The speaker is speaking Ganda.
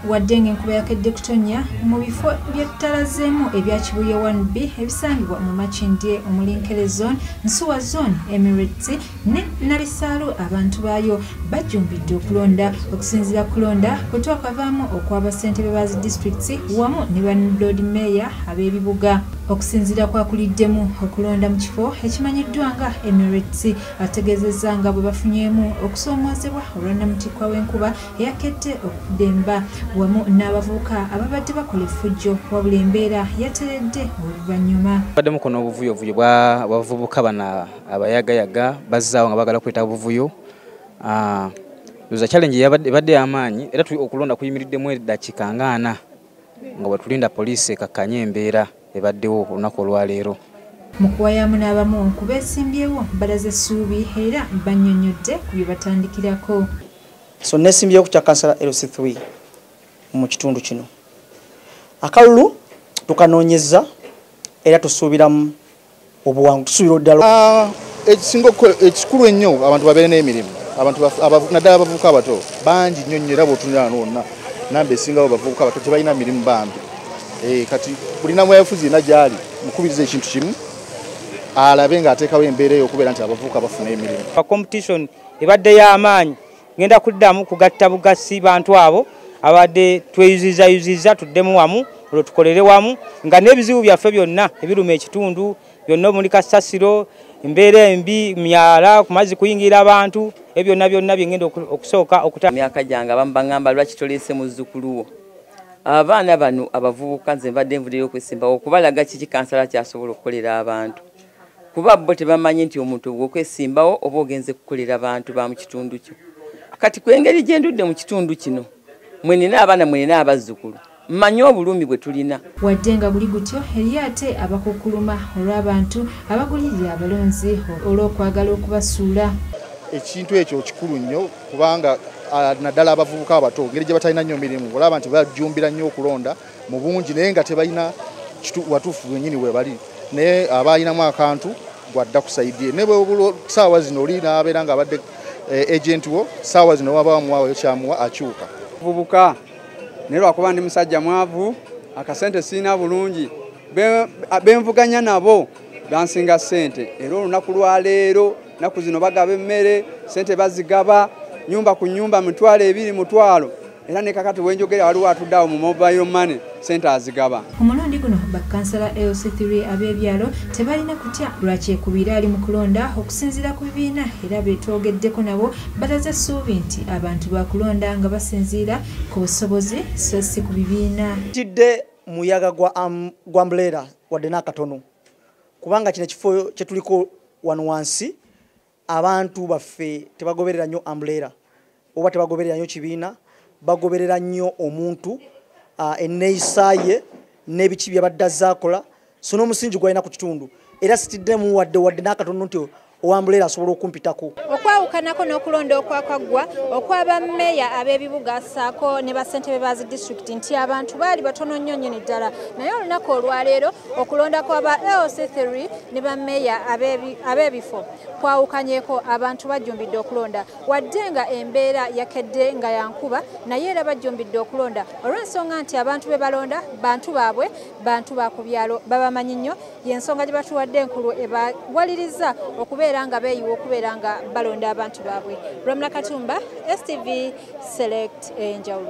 wadde ng'enkuba yakedde kutonnya mu bifo by'ettalazeemu ebya Kibuye 1B ebisangibwa mu Makindye Omulinkere zone, Nsuwa zone, Emirates ne Nabisaalu abantu baayo bajjumbidde okulonda. Okusinziira kulonda kwe twakavaamu okwaba ssentebe ba districts wamu ne ba Lord Mayor ab'ebibuga. Okusinziira kwakuliddemu okulonda mu kifo ekimanyiddwa nga Emirates ategeezezza nga bwe bafunyeemu okusoomoozebwa olw'Namutikwa w'enkuba eyakedde okudemba wamu n'abavubuka ababadde bakola effujjo wabula embeera yateredde oluvannyuma. Baddemu kono obuvuyovuyo bw'abavubuka bano abayagayaga bazzaawo nga bagala kweta obuvuyo. Luza challenge ebadde y'amaanyi era okulonda kuyimiriddemu eddakiika nga 4 nga bwe tulinda poliisi ekakkanye embeera ebaddewo olunaku olwaleero. Mu kuwaayamu n'abamu ku beesimbyewo balaze essuubi era bannyonnyodde ku bye batandikirako. So neesimbyewo ku kya kansala LC3 mu kitundu kino. Akalulu tukanoonyeza era tusuubiramu obuwangu, tusuubira oddala. Ekikulu ennyo abantu babeere n'emirimu. Naddala abavubuka abato bangi nnyo nnyo era bw'otunula nonna namba esingawo bavubuka abato tebalina mirimu bambi. Kati bulina mwefuzi yenna gy'ali mukubiriza ekintu kimu alabe ng'ateekawo embeera eyo okubeera nti abavubuka bafuna emirimu. Competition ebadde y'amaanyi ngenda kuddamu kugatta bugasi bantu abo abadde tweyuzizayuziza tuddemu wamu olwo tukolere wamu nga n'ebizibu byaffe byonna ebiruma ekitundu byonna omuli kasasiro embeera embi myala ku mazzi kuyingira abantu ebyo byonna byengenda okusooka okuta myaka gyange abamu baŋŋamba lwaki toleese muzzukuluwo. Abaana bano abavubuka nze mbadde nvuddeyo okwesimbawo okubalaga kiki kansala kyasobola okukolera abantu kuba bo tebamanyi nti omuntu ogw'okwesimbawo oba ogenze kukolera abantu ba mu kitundu kyo. Kati kwengeri gye ndudde mu kitundu kino mwe nina abaana mwe nina abazzukulu mmanyi obulumi bwe tulina. Wadde nga buli gutyo eriyo ate abakukuluma olw'abantu abagulirira abalonzi olw'okwagala okubasuula. Ekintu ekyo kikulu nnyo kubanga naddala abavubuka abato ngeri gye batalina nnyo mirimu olaba nti bajjumbira nnyo okulonda mu bungi naye nga tebalina watuufu wennyini we bali naye abalinamu akantu gwadda kusaidie ne bwe ssaawa zino oli n'abeera ng'abadde agenti wo ssaawa zino waba wamuwaayo kyamuwa akyuka. Vubuka naye lwakuba ndi musajja mwavu akasente siina bulungi benvuganya nabo bansinga ssente era olunaku lwaleero naku zino bagaba emmere ssente bazigaba nyumba ku nyumba mitwalo 2 mutwalo era ne kakati wenjogera waliwo atudde awo mu mobile money ssente azigaba. Omulundi guno bakansala LC3 ab'ebyalo tebalina kutya lwakyekubira ali mu kulonda okusinziira ku bibiina era beetwogeddeko nabo balaze essuubi nti abantu bakulonda nga basinziira ku busobozi so si ku bibiina. Tidde muyaga gwa umbrella wadde n'akatono kubanga kino ekifo kye tuliko wano wansi abantu baffe tebagoberera nnyo umbrella oba tebagoberera nnyo kibiina bagoberera nnyo omuntu enneeyisa ye n'ebiki byabadde azaakola so n'omusingi gwalina ku kitundu era sitiddemu wadde n'akatono nti owambulera asobola okumpitako. Okwawukanako n'okulonda okwakaggwa okwaba mmeeya ab'ebibuga ssaako ne bassentebe ba district nti abantu baali batono nnyo nnyini ddala naye olunaku olwaleero okulonda kw'aba LC3 ne bammeeya ab'ebifo kwawukanyeko abantu bajjumbidde okulonda wadde nga embeera yakedde nga yankuba naye era bajjumbidde okulonda olw'ensonga nti abantu be balonda bantu baabwe bantu ba ku byalo babamanyi nnyo y'ensonga gye batuwadde enkulu ebawaliriza okubeera nga beeyiwa okubeera nga balonda abantu baabwe. Ramla Katumba, STV Select enjawulo.